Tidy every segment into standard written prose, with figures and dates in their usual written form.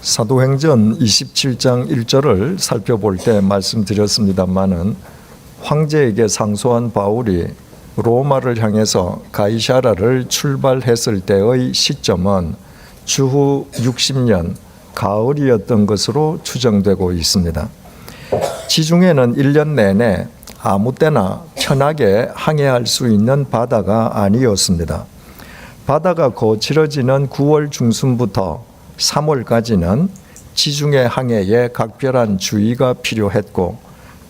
사도행전 27장 1절을 살펴볼 때 말씀드렸습니다마는 황제에게 상소한 바울이 로마를 향해서 가이사라를 출발했을 때의 시점은 주후 60년 가을이었던 것으로 추정되고 있습니다. 지중해는 1년 내내 아무 때나 편하게 항해할 수 있는 바다가 아니었습니다. 바다가 거칠어지는 9월 중순부터 3월까지는 지중해 항해에 각별한 주의가 필요했고,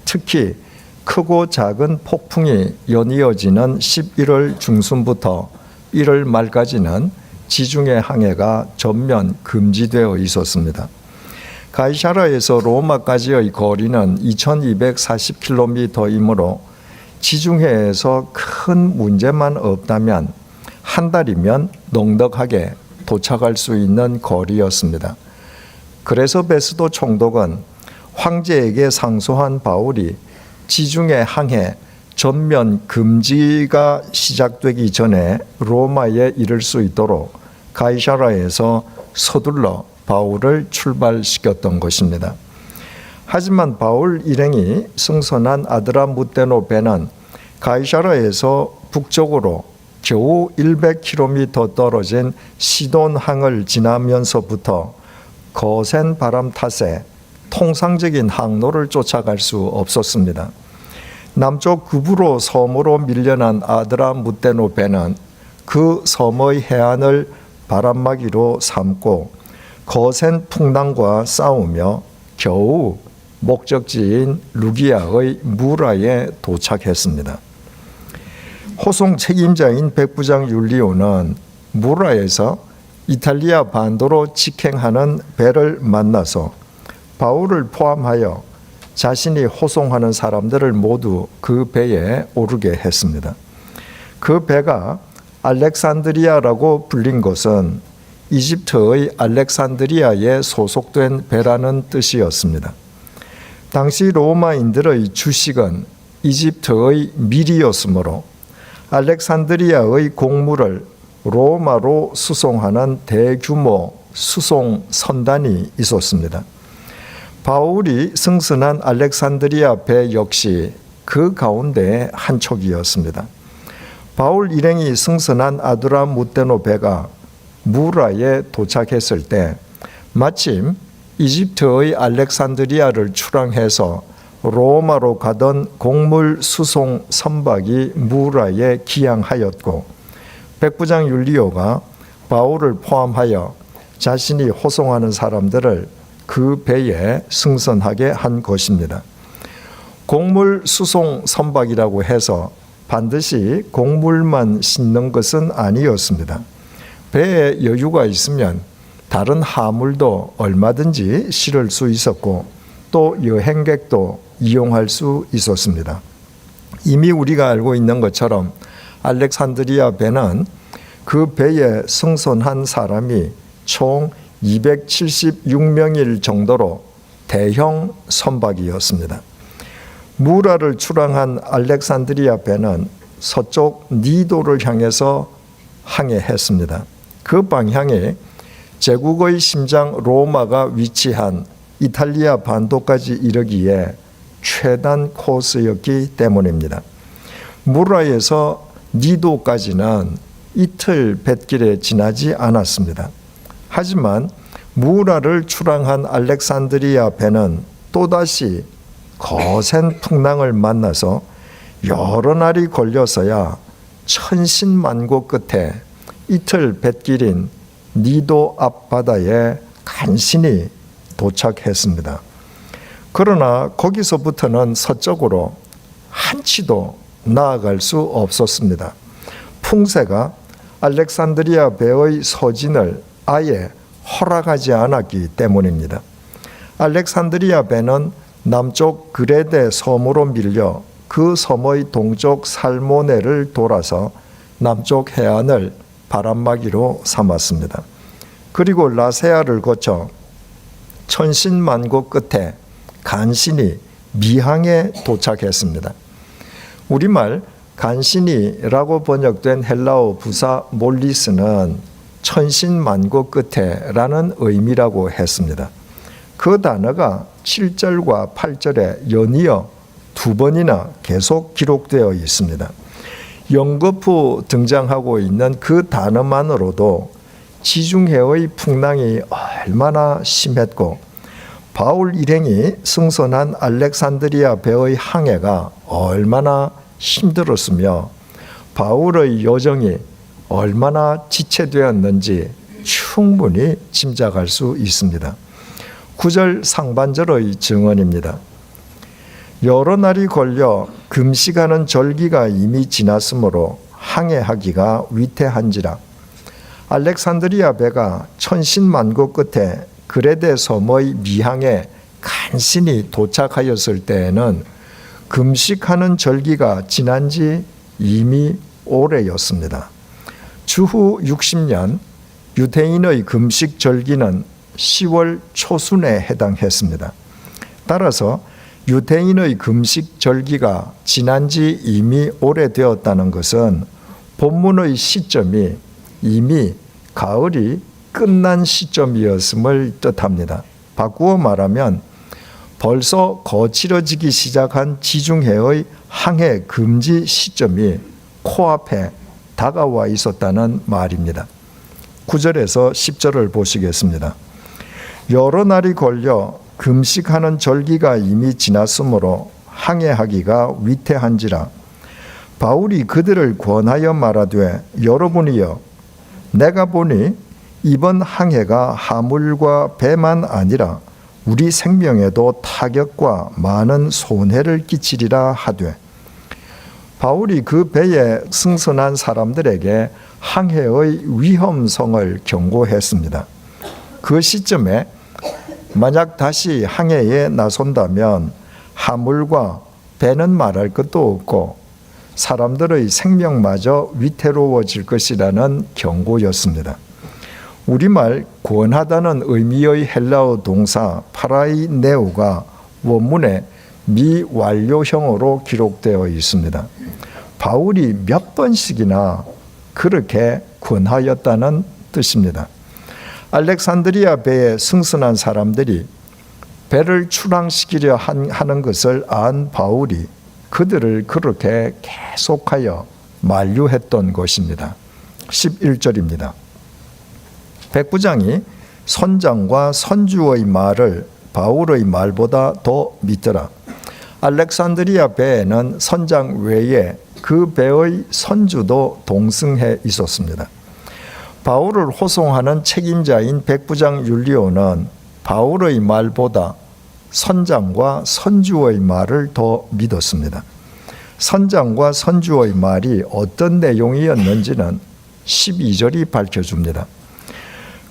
특히 크고 작은 폭풍이 연이어지는 11월 중순부터 1월 말까지는 지중해 항해가 전면 금지되어 있었습니다. 가이사라에서 로마까지의 거리는 2240km이므로 지중해에서 큰 문제만 없다면 한 달이면 넉넉하게 도착할 수 있는 거리였습니다. 그래서 베스도 총독은 황제에게 상소한 바울이 지중해 항해 전면 금지가 시작되기 전에 로마에 이를 수 있도록 가이사라에서 서둘러 바울을 출발시켰던 것입니다. 하지만 바울 일행이 승선한 아드라무테노 배는 가이사라에서 북쪽으로 겨우 100km 떨어진 시돈항을 지나면서부터 거센 바람 탓에 통상적인 항로를 쫓아갈 수 없었습니다. 남쪽 구브로 섬으로 밀려난 아드라무테노 배는 그 섬의 해안을 바람막이로 삼고 거센 풍랑과 싸우며 겨우 목적지인 루기아의 무라에 도착했습니다. 호송 책임자인 백부장 율리오는 무라에서 이탈리아 반도로 직행하는 배를 만나서 바울을 포함하여 자신이 호송하는 사람들을 모두 그 배에 오르게 했습니다. 그 배가 알렉산드리아라고 불린 것은 이집트의 알렉산드리아에 소속된 배라는 뜻이었습니다. 당시 로마인들의 주식은 이집트의 밀이었으므로 알렉산드리아의 곡물을 로마로 수송하는 대규모 수송 선단이 있었습니다. 바울이 승선한 알렉산드리아 배 역시 그 가운데 한 척이었습니다. 바울 일행이 승선한 아드라무테노 배가 무라에 도착했을 때 마침 이집트의 알렉산드리아를 출항해서 로마로 가던 곡물 수송 선박이 무라에 기항하였고, 백부장 율리오가 바울을 포함하여 자신이 호송하는 사람들을 그 배에 승선하게 한 것입니다. 곡물 수송 선박이라고 해서 반드시 곡물만 싣는 것은 아니었습니다. 배에 여유가 있으면 다른 화물도 얼마든지 실을 수 있었고, 또 여행객도 이용할 수 있었습니다. 이미 우리가 알고 있는 것처럼 알렉산드리아 배는 그 배에 승선한 사람이 총 276명일 정도로 대형 선박이었습니다. 무라를 출항한 알렉산드리아 배는 서쪽 니도를 향해서 항해했습니다. 그 방향에 제국의 심장 로마가 위치한 이탈리아 반도까지 이르기에 최단 코스였기 때문입니다. 무라에서 니도까지는 이틀 뱃길에 지나지 않았습니다. 하지만 무라를 출항한 알렉산드리아 배는 또다시 거센 풍랑을 만나서 여러 날이 걸려서야 천신만고 끝에 이틀 뱃길인 니도 앞바다에 간신히 도착했습니다. 그러나 거기서부터는 서쪽으로 한치도 나아갈 수 없었습니다. 풍세가 알렉산드리아 배의 소진을 아예 허락하지 않았기 때문입니다. 알렉산드리아 배는 남쪽 그레데 섬으로 밀려 그 섬의 동쪽 살모네를 돌아서 남쪽 해안을 바람막이로 삼았습니다. 그리고 라세아를 거쳐 천신만고 끝에 간신히 미항에 도착했습니다. 우리말 간신히라고 번역된 헬라어 부사 몰리스는 천신만고 끝에라는 의미라고 했습니다. 그 단어가 7절과 8절에 연이어 두 번이나 계속 기록되어 있습니다. 연거푸 등장하고 있는 그 단어만으로도 지중해의 풍랑이 얼마나 심했고 바울 일행이 승선한 알렉산드리아 배의 항해가 얼마나 힘들었으며 바울의 여정이 얼마나 지체되었는지 충분히 짐작할 수 있습니다. 9절 상반절의 증언입니다. 여러 날이 걸려 금식하는 절기가 이미 지났으므로 항해하기가 위태한지라. 알렉산드리아 배가 천신만고 끝에 그레데 섬의 미항에 간신히 도착하였을 때에는 금식하는 절기가 지난 지 이미 오래였습니다. 주후 60년 유대인의 금식 절기는 10월 초순에 해당했습니다. 따라서 유대인의 금식 절기가 지난 지 이미 오래되었다는 것은 본문의 시점이 이미 가을이 끝난 시점이었음을 뜻합니다. 바꾸어 말하면 벌써 거칠어지기 시작한 지중해의 항해 금지 시점이 코앞에 다가와 있었다는 말입니다. 9절에서 10절을 보시겠습니다. 여러 날이 걸려 금식하는 절기가 이미 지났으므로 항해하기가 위태한지라. 바울이 그들을 권하여 말하되 여러분이여 내가 보니 이번 항해가 하물과 배만 아니라 우리 생명에도 타격과 많은 손해를 끼치리라 하되. 바울이 그 배에 승선한 사람들에게 항해의 위험성을 경고했습니다. 그 시점에 만약 다시 항해에 나선다면 하물과 배는 말할 것도 없고 사람들의 생명마저 위태로워질 것이라는 경고였습니다. 우리말 권하다는 의미의 헬라어 동사 파라이네오가 원문에 미완료형으로 기록되어 있습니다. 바울이 몇 번씩이나 그렇게 권하였다는 뜻입니다. 알렉산드리아 배에 승선한 사람들이 배를 출항시키려 하는 것을 안 바울이 그들을 그렇게 계속하여 만류했던 것입니다. 11절입니다. 백부장이 선장과 선주의 말을 바울의 말보다 더 믿더라. 알렉산드리아 배에는 선장 외에 그 배의 선주도 동승해 있었습니다. 바울을 호송하는 책임자인 백부장 율리오는 바울의 말보다 선장과 선주의 말을 더 믿었습니다. 선장과 선주의 말이 어떤 내용이었는지는 12절이 밝혀줍니다.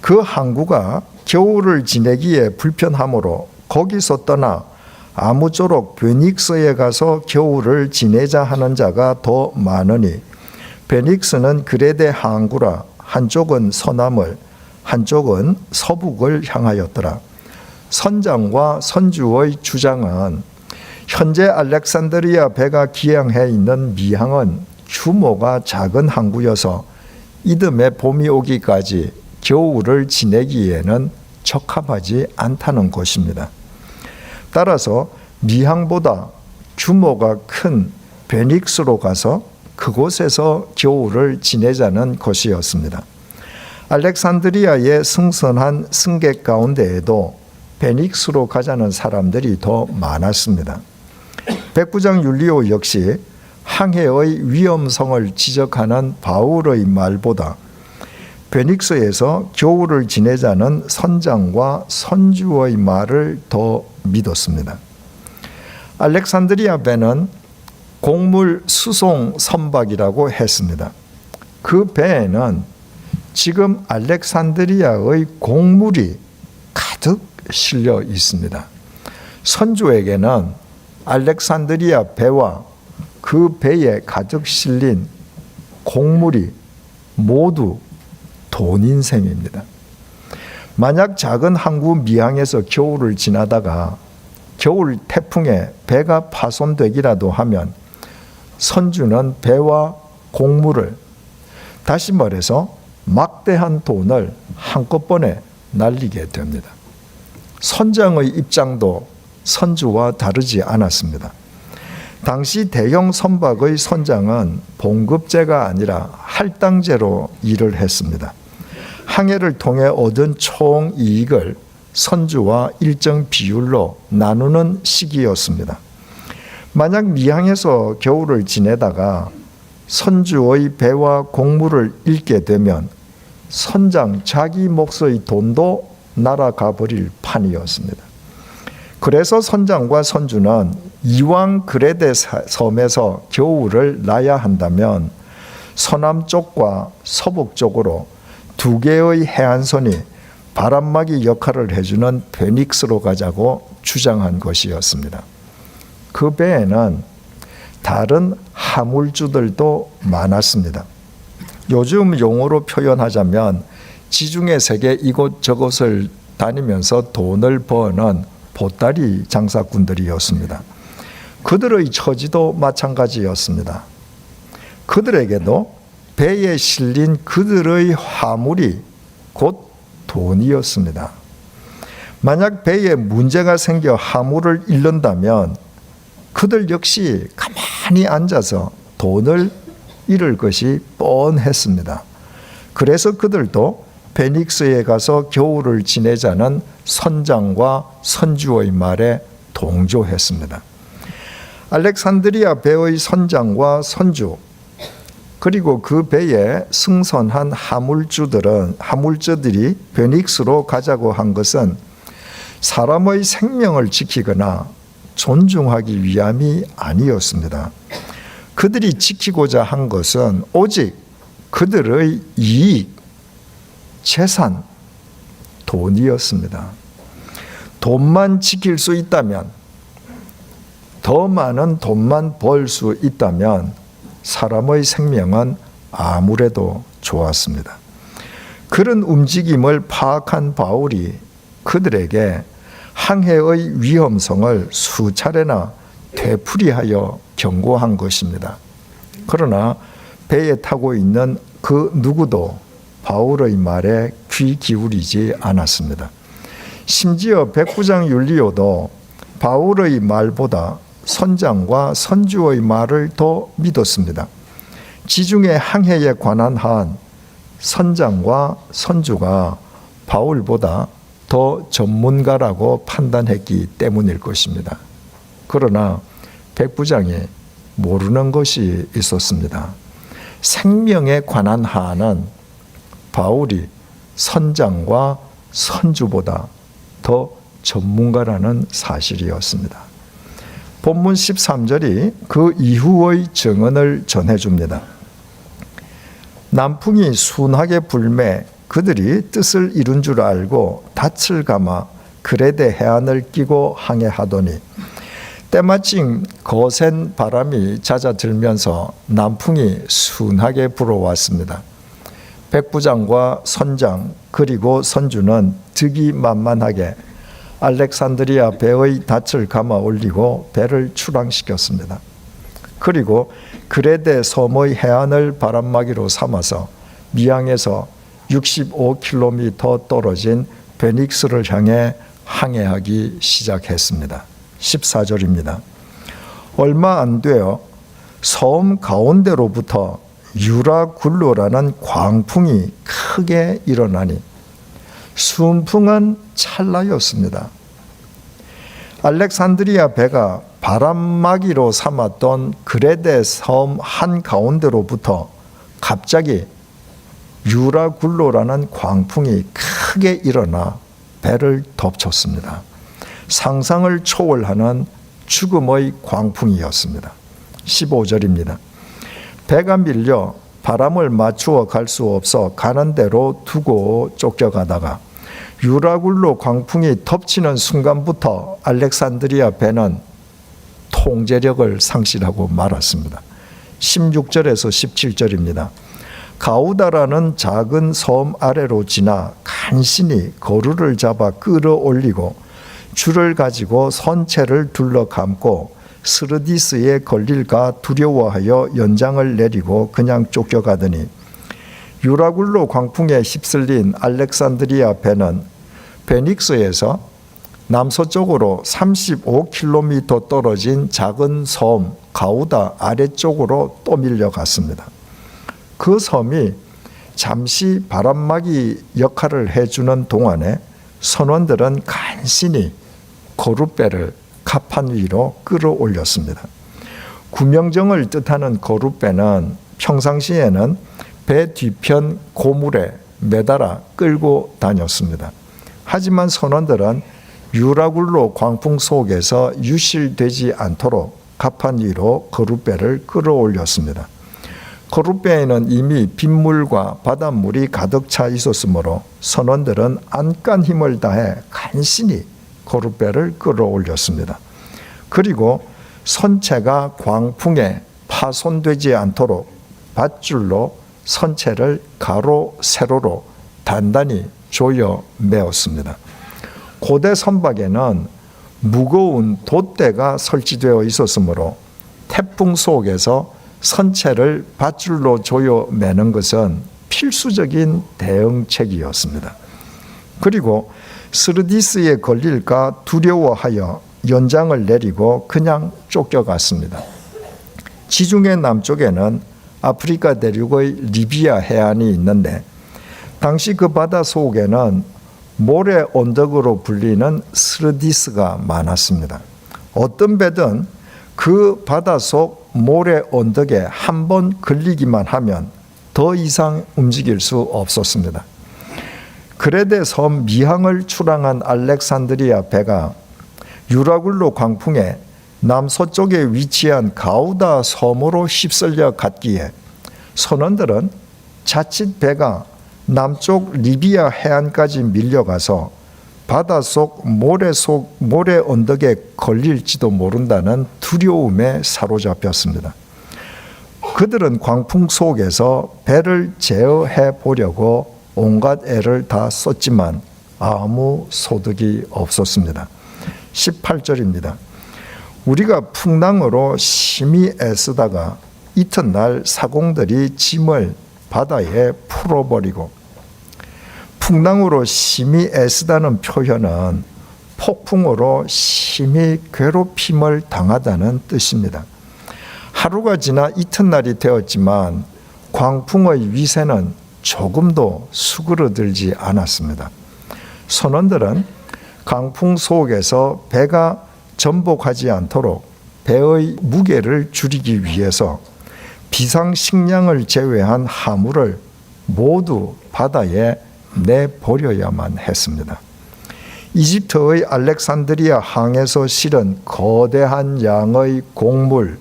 그 항구가 겨울을 지내기에 불편하므로 거기서 떠나 아무쪼록 베닉스에 가서 겨울을 지내자 하는 자가 더 많으니 베닉스는 그레데 항구라 한쪽은 서남을 한쪽은 서북을 향하였더라. 선장과 선주의 주장은 현재 알렉산드리아 배가 기항해 있는 미항은 규모가 작은 항구여서 이듬해 봄이 오기까지 겨울을 지내기에는 적합하지 않다는 것입니다. 따라서 미항보다 규모가 큰 베닉스로 가서 그곳에서 겨울을 지내자는 것이었습니다. 알렉산드리아에 승선한 승객 가운데에도 베닉스로 가자는 사람들이 더 많았습니다. 백부장 율리오 역시 항해의 위험성을 지적하는 바울의 말보다 베닉스에서 겨울을 지내자는 선장과 선주의 말을 더 믿었습니다. 알렉산드리아 배는 곡물 수송 선박이라고 했습니다. 그 배에는 지금 알렉산드리아의 곡물이 가득 실려 있습니다. 선주에게는 알렉산드리아 배와 그 배에 가득 실린 곡물이 모두 돈인 셈입니다. 만약 작은 항구 미항에서 겨울을 지나다가 겨울 태풍에 배가 파손되기라도 하면 선주는 배와 곡물을, 다시 말해서 막대한 돈을 한꺼번에 날리게 됩니다. 선장의 입장도 선주와 다르지 않았습니다. 당시 대형 선박의 선장은 봉급제가 아니라 할당제로 일을 했습니다. 항해를 통해 얻은 총 이익을 선주와 일정 비율로 나누는 시기였습니다. 만약 미항에서 겨울을 지내다가 선주의 배와 곡물을 잃게 되면 선장 자기 몫의 돈도 날아가 버릴 판이었습니다. 그래서 선장과 선주는 이왕 그레데 섬에서 겨울을 나야 한다면 서남쪽과 서북쪽으로 두 개의 해안선이 바람막이 역할을 해주는 베닉스로 가자고 주장한 것이었습니다. 그 배에는 다른 화물주들도 많았습니다. 요즘 용어로 표현하자면 지중해 세계 이곳저곳을 다니면서 돈을 버는 보따리 장사꾼들이었습니다. 그들의 처지도 마찬가지였습니다. 그들에게도 배에 실린 그들의 화물이 곧 돈이었습니다. 만약 배에 문제가 생겨 화물을 잃는다면 그들 역시 가만히 앉아서 돈을 잃을 것이 뻔했습니다. 그래서 그들도 베닉스에 가서 겨울을 지내자는 선장과 선주의 말에 동조했습니다. 알렉산드리아 배의 선장과 선주 그리고 그 배에 승선한 화물주들이 베닉스로 가자고 한 것은 사람의 생명을 지키거나 존중하기 위함이 아니었습니다. 그들이 지키고자 한 것은 오직 그들의 이익, 재산, 돈이었습니다. 돈만 지킬 수 있다면, 더 많은 돈만 벌 수 있다면 사람의 생명은 아무래도 좋았습니다. 그런 움직임을 파악한 바울이 그들에게 항해의 위험성을 수차례나 되풀이하여 경고한 것입니다. 그러나 배에 타고 있는 그 누구도 바울의 말에 귀 기울이지 않았습니다. 심지어 백부장 율리오도 바울의 말보다 선장과 선주의 말을 더 믿었습니다. 지중해 항해에 관한 한 선장과 선주가 바울보다 더 전문가라고 판단했기 때문일 것입니다. 그러나 백부장이 모르는 것이 있었습니다. 생명에 관한 한은 바울이 선장과 선주보다 더 전문가라는 사실이었습니다. 본문 13절이 그 이후의 증언을 전해줍니다. 남풍이 순하게 불매 그들이 뜻을 이룬 줄 알고 닻을 감아 그레데 해안을 끼고 항해하더니 때마침 거센 바람이 잦아들면서 남풍이 순하게 불어왔습니다. 백부장과 선장 그리고 선주는 득이만만하게 알렉산드리아 배의 닻을 감아 올리고 배를 출항시켰습니다. 그리고 그레데 섬의 해안을 바람막이로 삼아서 미항에서 65km 떨어진 베닉스를 향해 항해하기 시작했습니다. 14절입니다. 얼마 안 되어 섬 가운데로부터 유라굴로라는 광풍이 크게 일어나니 순풍은 찰나였습니다. 알렉산드리아 배가 바람막이로 삼았던 그레데 섬 한가운데로부터 갑자기 유라굴로라는 광풍이 크게 일어나 배를 덮쳤습니다. 상상을 초월하는 죽음의 광풍이었습니다. 15절입니다. 배가 밀려 바람을 맞추어 갈 수 없어 가는 대로 두고 쫓겨가다가 유라굴로 광풍이 덮치는 순간부터 알렉산드리아 배는 통제력을 상실하고 말았습니다. 16절에서 17절입니다. 가우다라는 작은 섬 아래로 지나 간신히 거루를 잡아 끌어올리고 줄을 가지고 선체를 둘러감고 스르디스에 걸릴까 두려워하여 연장을 내리고 그냥 쫓겨가더니 유라굴로 광풍에 휩쓸린 알렉산드리아 배는 베닉스에서 남서쪽으로 35km 떨어진 작은 섬 가우다 아래쪽으로 또 밀려갔습니다. 그 섬이 잠시 바람막이 역할을 해주는 동안에 선원들은 간신히 거룻배를 가판 위로 끌어올렸습니다. 구명정을 뜻하는 거룻배는 평상시에는 배 뒤편 고물에 매달아 끌고 다녔습니다. 하지만 선원들은 유라굴로 광풍 속에서 유실되지 않도록 가판 위로 거룻배를 끌어올렸습니다. 거룻배에는 이미 빗물과 바닷물이 가득 차 있었으므로 선원들은 안간 힘을 다해 간신히 거룻배를 끌어올렸습니다. 그리고 선체가 광풍에 파손되지 않도록 밧줄로 선체를 가로 세로로 단단히 조여 메었습니다. 고대 선박에는 무거운 돛대가 설치되어 있었으므로 태풍 속에서 선체를 밧줄로 조여 매는 것은 필수적인 대응책이었습니다. 그리고 스르디스에 걸릴까 두려워하여 연장을 내리고 그냥 쫓겨갔습니다. 지중해 남쪽에는 아프리카 대륙의 리비아 해안이 있는데 당시 그 바다 속에는 모래 언덕으로 불리는 스르디스가 많았습니다. 어떤 배든 그 바닷속 모래 언덕에 한 번 걸리기만 하면 더 이상 움직일 수 없었습니다. 그레데 섬 미항을 출항한 알렉산드리아 배가 유라굴로 광풍에 남서쪽에 위치한 가우다 섬으로 휩쓸려 갔기에 선원들은 자칫 배가 남쪽 리비아 해안까지 밀려가서 바닷속 모래 언덕에 걸릴지도 모른다는 두려움에 사로잡혔습니다. 그들은 광풍 속에서 배를 제어해 보려고 온갖 애를 다 썼지만 아무 소득이 없었습니다. 18절입니다. 우리가 풍랑으로 심히 애쓰다가 이튿날 사공들이 짐을 바다에 풀어버리고, 풍랑으로 심히 애쓰다는 표현은 폭풍으로 심히 괴롭힘을 당하다는 뜻입니다. 하루가 지나 이튿날이 되었지만 광풍의 위세는 조금도 수그러들지 않았습니다. 선원들은 강풍 속에서 배가 전복하지 않도록 배의 무게를 줄이기 위해서 비상식량을 제외한 화물을 모두 바다에 내버려야만 했습니다. 이집트의 알렉산드리아 항에서 실은 거대한 양의 곡물,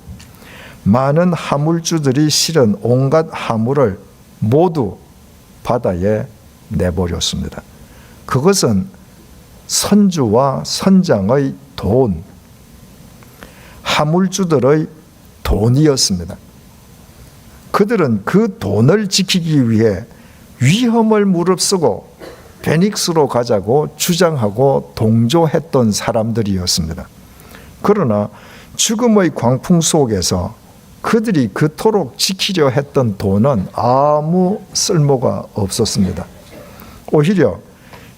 많은 화물주들이 실은 온갖 화물을 모두 바다에 내버렸습니다. 그것은 선주와 선장의 돈, 화물주들의 돈이었습니다. 그들은 그 돈을 지키기 위해 위험을 무릅쓰고 베닉스로 가자고 주장하고 동조했던 사람들이었습니다. 그러나 죽음의 광풍 속에서 그들이 그토록 지키려 했던 돈은 아무 쓸모가 없었습니다. 오히려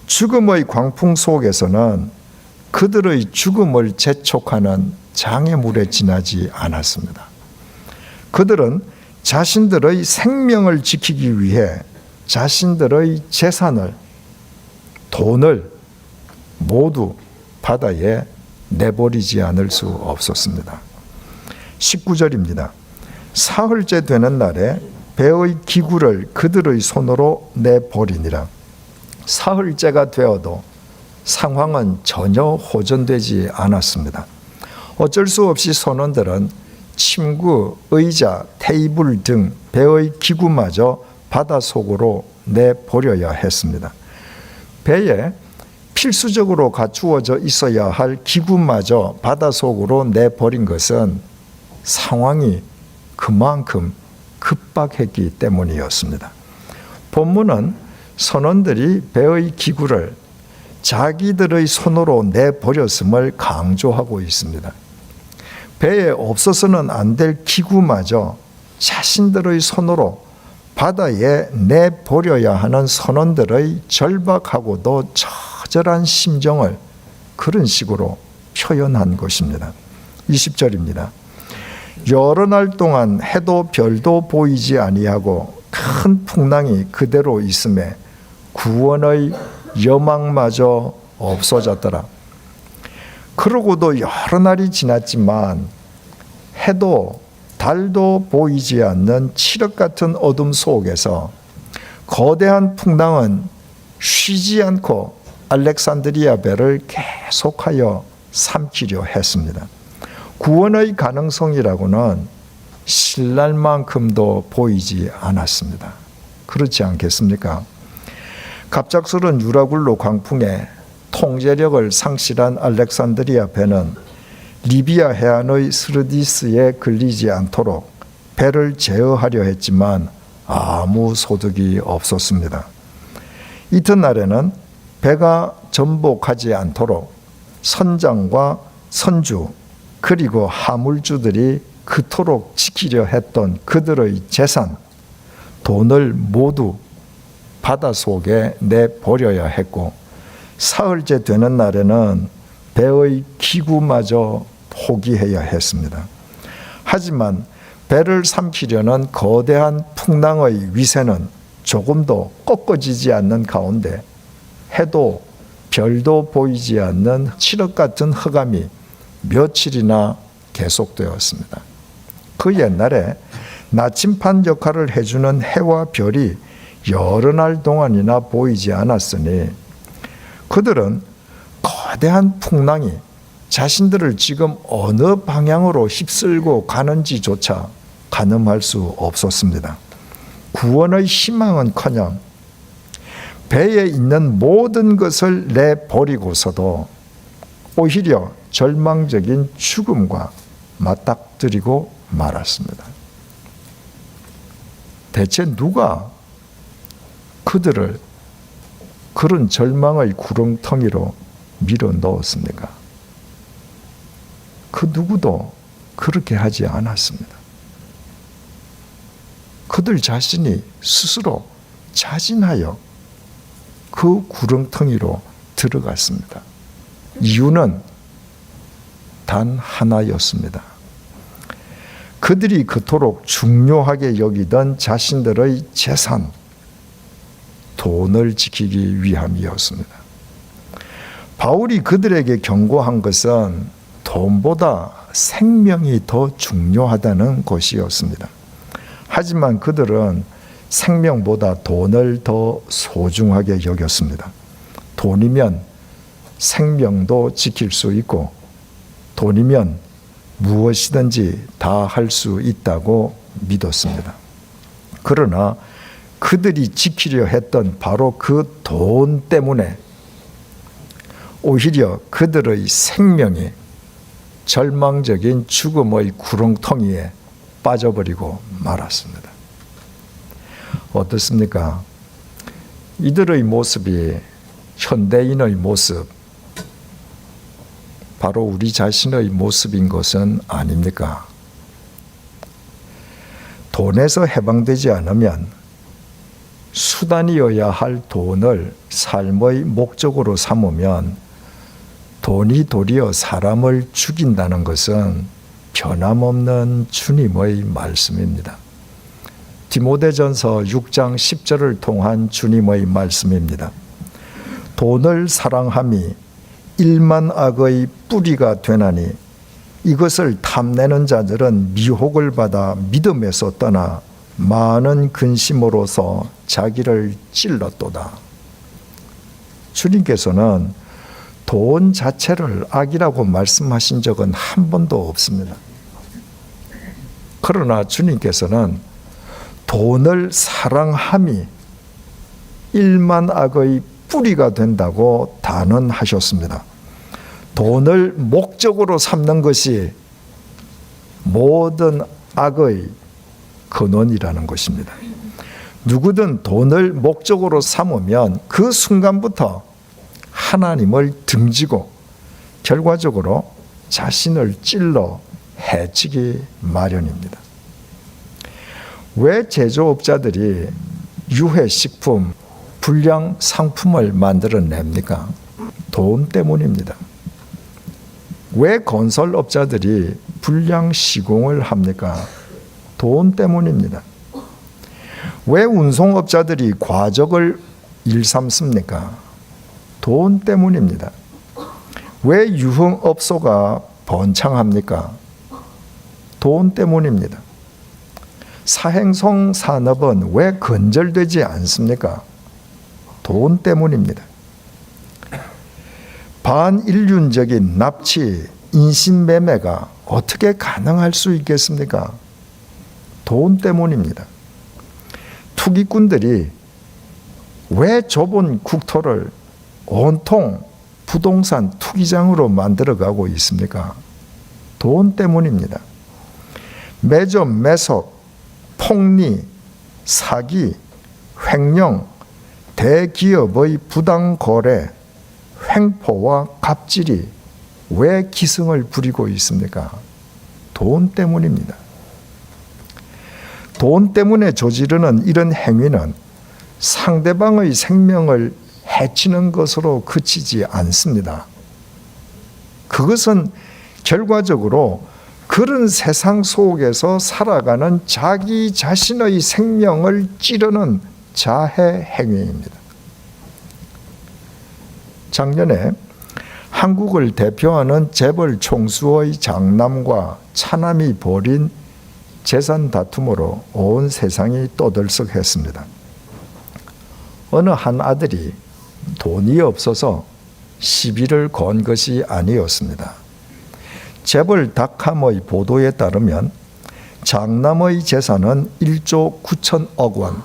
죽음의 광풍 속에서는 그들의 죽음을 재촉하는 장애물에 지나지 않았습니다. 그들은 자신들의 생명을 지키기 위해 자신들의 재산을, 돈을 모두 바다에 내버리지 않을 수 없었습니다. 19절입니다. 사흘째 되는 날에 배의 기구를 그들의 손으로 내버리니라. 사흘째가 되어도 상황은 전혀 호전되지 않았습니다. 어쩔 수 없이 선원들은 침구, 의자, 테이블 등 배의 기구마저 바닷속으로 내버려야 했습니다. 배에 필수적으로 갖추어져 있어야 할 기구마저 바닷속으로 내버린 것은 상황이 그만큼 급박했기 때문이었습니다. 본문은 선원들이 배의 기구를 자기들의 손으로 내버렸음을 강조하고 있습니다. 배에 없어서는 안 될 기구마저 자신들의 손으로 바다에 내버려야 하는 선원들의 절박하고도 처절한 심정을 그런 식으로 표현한 것입니다. 20절입니다. 여러 날 동안 해도 별도 보이지 아니하고 큰 풍랑이 그대로 있음에 구원의 여망마저 없어졌더라. 그러고도 여러 날이 지났지만 해도 달도 보이지 않는 칠흑 같은 어둠 속에서 거대한 풍랑은 쉬지 않고 알렉산드리아 배를 계속하여 삼키려 했습니다. 구원의 가능성이라고는 신랄만큼도 보이지 않았습니다. 그렇지 않겠습니까? 갑작스런 유라굴로 광풍에 통제력을 상실한 알렉산드리아 배는 리비아 해안의 스르디스에 걸리지 않도록 배를 제어하려 했지만 아무 소득이 없었습니다. 이튿날에는 배가 전복하지 않도록 선장과 선주 그리고 하물주들이 그토록 지키려 했던 그들의 재산, 돈을 모두 바다 속에 내버려야 했고 사흘째 되는 날에는 배의 기구마저 포기해야 했습니다. 하지만 배를 삼키려는 거대한 풍랑의 위세는 조금도 꺾어지지 않는 가운데 해도 별도 보이지 않는 칠흑 같은 흑암이 며칠이나 계속되었습니다. 그 옛날에 나침반 역할을 해주는 해와 별이 여러 날 동안이나 보이지 않았으니 그들은 거대한 풍랑이 자신들을 지금 어느 방향으로 휩쓸고 가는지조차 가늠할 수 없었습니다. 구원의 희망은커녕 배에 있는 모든 것을 내버리고서도 오히려 절망적인 죽음과 맞닥뜨리고 말았습니다. 대체 누가 그들을 그런 절망의 구렁텅이로 밀어 넣었습니까? 그 누구도 그렇게 하지 않았습니다. 그들 자신이 스스로 자진하여 그 구렁텅이로 들어갔습니다. 이유는 단 하나였습니다. 그들이 그토록 중요하게 여기던 자신들의 재산, 돈을 지키기 위함이었습니다. 바울이 그들에게 경고한 것은 돈보다 생명이 더 중요하다는 것이었습니다. 하지만 그들은 생명보다 돈을 더 소중하게 여겼습니다. 돈이면 생명도 지킬 수 있고 돈이면 무엇이든지 다 할 수 있다고 믿었습니다. 그러나 그들이 지키려 했던 바로 그 돈 때문에 오히려 그들의 생명이 절망적인 죽음의 구렁텅이에 빠져버리고 말았습니다. 어떻습니까? 이들의 모습이 현대인의 모습, 바로 우리 자신의 모습인 것은 아닙니까? 돈에서 해방되지 않으면 수단이어야 할 돈을 삶의 목적으로 삼으면 돈이 도리어 사람을 죽인다는 것은 변함없는 주님의 말씀입니다. 디모데전서 6장 10절을 통한 주님의 말씀입니다. 돈을 사랑함이 일만 악의 뿌리가 되나니 이것을 탐내는 자들은 미혹을 받아 믿음에서 떠나 많은 근심으로서 자기를 찔렀도다. 주님께서는 돈 자체를 악이라고 말씀하신 적은 한 번도 없습니다. 그러나 주님께서는 돈을 사랑함이 일만 악의 뿌리가 된다고 단언하셨습니다. 돈을 목적으로 삼는 것이 모든 악의 근원이라는 것입니다. 누구든 돈을 목적으로 삼으면 그 순간부터 하나님을 등지고 결과적으로 자신을 찔러 해치기 마련입니다. 왜 제조업자들이 유해식품, 불량 상품을 만들어냅니까? 돈 때문입니다. 왜 건설업자들이 불량 시공을 합니까? 돈 때문입니다. 왜 운송업자들이 과적을 일삼습니까? 돈 때문입니다. 왜 유흥업소가 번창합니까? 돈 때문입니다. 사행성 산업은 왜 건절되지 않습니까? 돈 때문입니다. 반인륜적인 납치, 인신매매가 어떻게 가능할 수 있겠습니까? 돈 때문입니다. 투기꾼들이 왜 좁은 국토를 온통 부동산 투기장으로 만들어가고 있습니까? 돈 때문입니다. 매점, 매석, 폭리, 사기, 횡령, 대기업의 부당거래, 횡포와 갑질이 왜 기승을 부리고 있습니까? 돈 때문입니다. 돈 때문에 저지르는 이런 행위는 상대방의 생명을 해치는 것으로 그치지 않습니다. 그것은 결과적으로 그런 세상 속에서 살아가는 자기 자신의 생명을 찌르는 자해 행위입니다. 작년에 한국을 대표하는 재벌 총수의 장남과 차남이 벌인 재산 다툼으로 온 세상이 떠들썩했습니다. 어느 한 아들이 돈이 없어서 시비를 건 것이 아니었습니다. 재벌닷컴의 보도에 따르면 장남의 재산은 1조 9천억 원,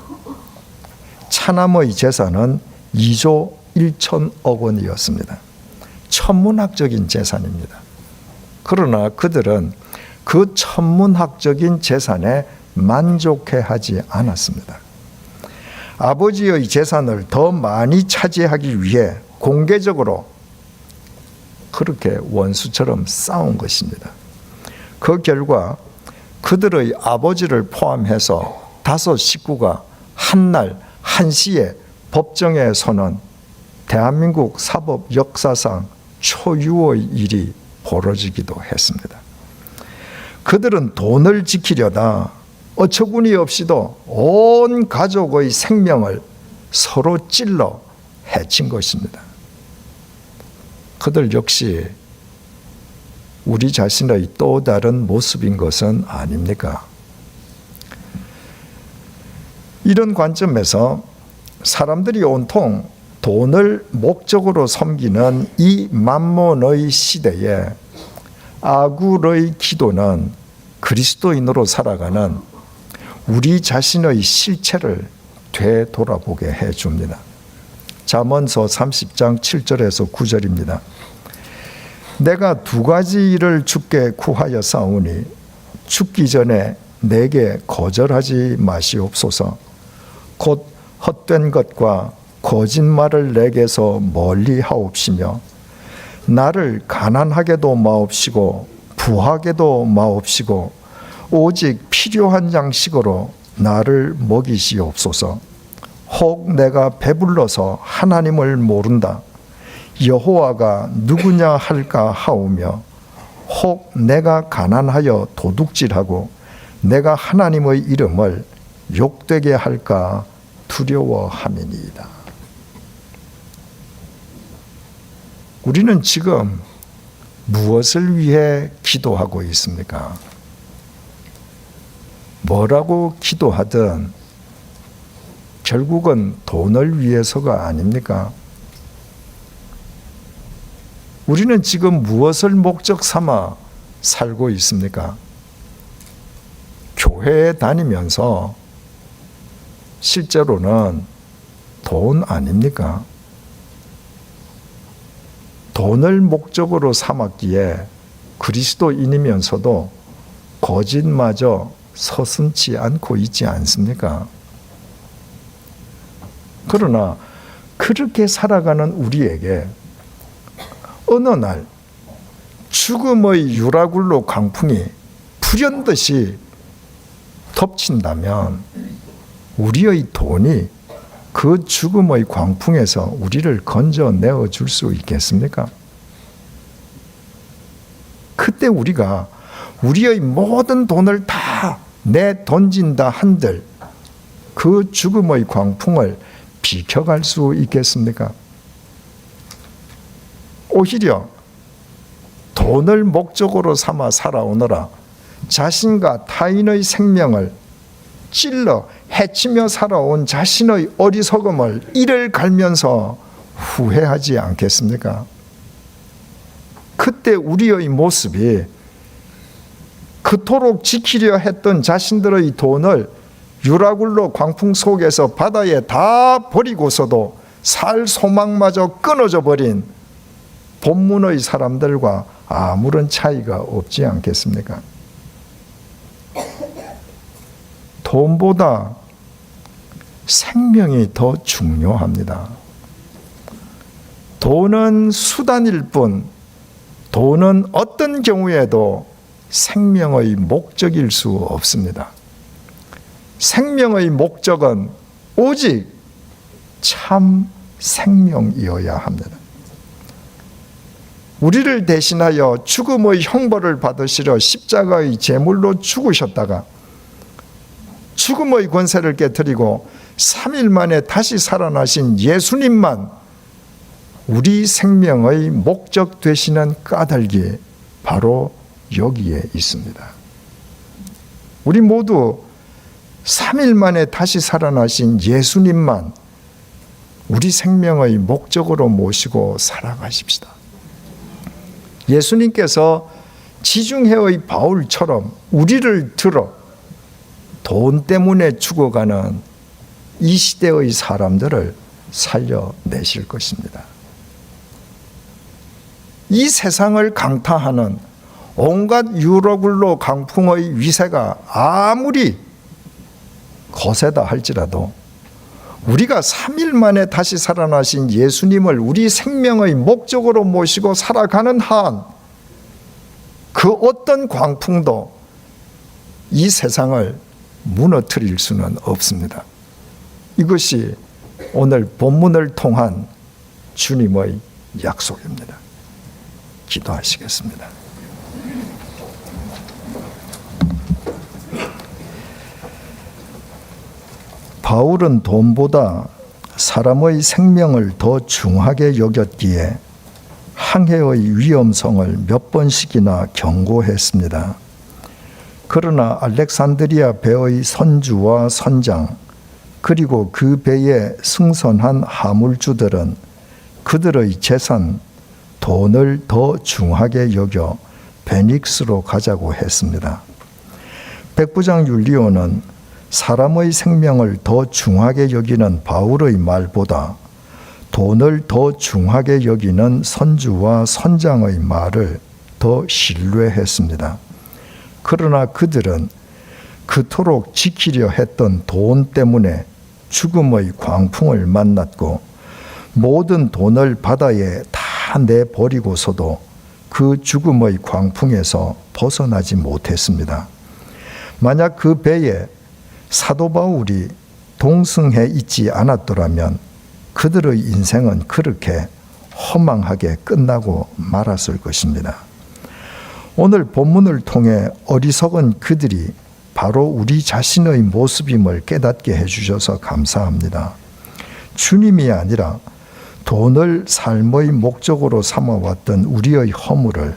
차남의 재산은 2조 1천억 원이었습니다. 천문학적인 재산입니다. 그러나 그들은 그 천문학적인 재산에 만족해하지 않았습니다. 아버지의 재산을 더 많이 차지하기 위해 공개적으로 그렇게 원수처럼 싸운 것입니다. 그 결과 그들의 아버지를 포함해서 5 식구가 한날 한시에 법정에 서는 대한민국 사법 역사상 초유의 일이 벌어지기도 했습니다. 그들은 돈을 지키려다 어처구니 없이도 온 가족의 생명을 서로 찔러 해친 것입니다. 그들 역시 우리 자신의 또 다른 모습인 것은 아닙니까? 이런 관점에서 사람들이 온통 돈을 목적으로 섬기는 이 만몬의 시대에 아굴의 기도는 그리스도인으로 살아가는 우리 자신의 실체를 되돌아보게 해줍니다. 잠언서 30장 7절에서 9절입니다. 내가 2가지 일을 주께 구하여 싸우니 죽기 전에 내게 거절하지 마시옵소서. 곧 헛된 것과 거짓말을 내게서 멀리 하옵시며 나를 가난하게도 마옵시고 부하게도 마옵시고 오직 필요한 양식으로 나를 먹이시옵소서. 혹 내가 배불러서 하나님을 모른다. 여호와가 누구냐 할까 하오며 혹 내가 가난하여 도둑질하고 내가 하나님의 이름을 욕되게 할까 두려워함이니이다. 우리는 지금 무엇을 위해 기도하고 있습니까? 뭐라고 기도하든 결국은 돈을 위해서가 아닙니까? 우리는 지금 무엇을 목적 삼아 살고 있습니까? 교회에 다니면서 실제로는 돈 아닙니까? 돈을 목적으로 삼았기에 그리스도인이면서도 거짓마저 서슴지 않고 있지 않습니까? 그러나 그렇게 살아가는 우리에게 어느 날 죽음의 유라굴로 강풍이 불현듯이 덮친다면 우리의 돈이 그 죽음의 광풍에서 우리를 건져내어 줄 수 있겠습니까? 그때 우리가 우리의 모든 돈을 다 내던진다 한들 그 죽음의 광풍을 비켜갈 수 있겠습니까? 오히려 돈을 목적으로 삼아 살아오느라 자신과 타인의 생명을 찔러 해치며 살아온 자신의 어리석음을 이를 갈면서 후회하지 않겠습니까? 그때 우리의 모습이 그토록 지키려 했던 자신들의 돈을 유라굴로 광풍 속에서 바다에 다 버리고서도 살 소망마저 끊어져 버린 본문의 사람들과 아무런 차이가 없지 않겠습니까? 돈보다 생명이 더 중요합니다. 돈은 수단일 뿐, 돈은 어떤 경우에도 생명의 목적일 수 없습니다. 생명의 목적은 오직 참 생명이어야 합니다. 우리를 대신하여 죽음의 형벌을 받으시려 십자가의 제물로 죽으셨다가 죽음의 권세를 깨뜨리고 3일 만에 다시 살아나신 예수님만 우리 생명의 목적 되시는 까닭이 바로 여기에 있습니다. 우리 모두 3일 만에 다시 살아나신 예수님만 우리 생명의 목적으로 모시고 살아가십시다. 예수님께서 지중해의 바울처럼 우리를 들어 돈 때문에 죽어가는 이 시대의 사람들을 살려내실 것입니다. 이 세상을 강타하는 온갖 유로굴로 강풍의 위세가 아무리 거세다 할지라도 우리가 3일 만에 다시 살아나신 예수님을 우리 생명의 목적으로 모시고 살아가는 한 그 어떤 광풍도 이 세상을 무너뜨릴 수는 없습니다. 이것이 오늘 본문을 통한 주님의 약속입니다. 기도하시겠습니다. 바울은 돈보다 사람의 생명을 더 중하게 여겼기에 항해의 위험성을 몇 번씩이나 경고했습니다. 그러나 알렉산드리아 배의 선주와 선장 그리고 그 배에 승선한 하물주들은 그들의 재산, 돈을 더 중하게 여겨 베닉스로 가자고 했습니다. 백부장 율리오는 사람의 생명을 더 중하게 여기는 바울의 말보다 돈을 더 중하게 여기는 선주와 선장의 말을 더 신뢰했습니다. 그러나 그들은 그토록 지키려 했던 돈 때문에 죽음의 광풍을 만났고 모든 돈을 바다에 다 내버리고서도 그 죽음의 광풍에서 벗어나지 못했습니다. 만약 그 배에 사도 바울이 동승해 있지 않았더라면 그들의 인생은 그렇게 허망하게 끝나고 말았을 것입니다. 오늘 본문을 통해 어리석은 그들이 바로 우리 자신의 모습임을 깨닫게 해주셔서 감사합니다. 주님이 아니라 돈을 삶의 목적으로 삼아왔던 우리의 허물을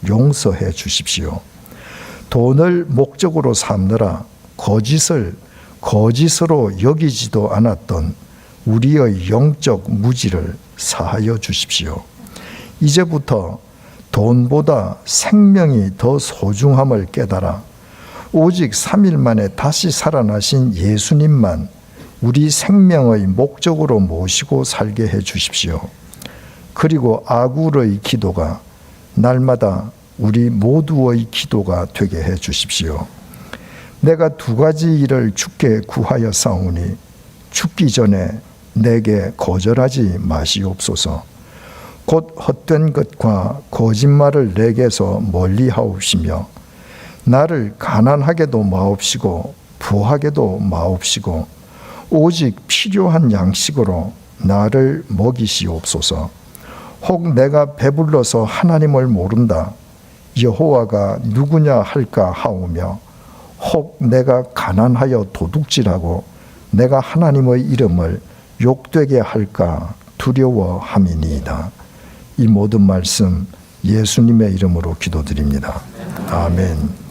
용서해 주십시오. 돈을 목적으로 삼느라 거짓을 거짓으로 여기지도 않았던 우리의 영적 무지를 사하여 주십시오. 이제부터 돈보다 생명이 더 소중함을 깨달아 오직 3일 만에 다시 살아나신 예수님만 우리 생명의 목적으로 모시고 살게 해 주십시오. 그리고 아굴의 기도가 날마다 우리 모두의 기도가 되게 해 주십시오. 내가 2가지 일을 주께 구하여 싸우니 죽기 전에 내게 거절하지 마시옵소서. 곧 헛된 것과 거짓말을 내게서 멀리 하옵시며 나를 가난하게도 마옵시고 부하게도 마옵시고 오직 필요한 양식으로 나를 먹이시옵소서. 혹 내가 배불러서 하나님을 모른다 여호와가 누구냐 할까 하오며 혹 내가 가난하여 도둑질하고 내가 하나님의 이름을 욕되게 할까 두려워함이니이다. 이 모든 말씀 예수님의 이름으로 기도드립니다. 아멘.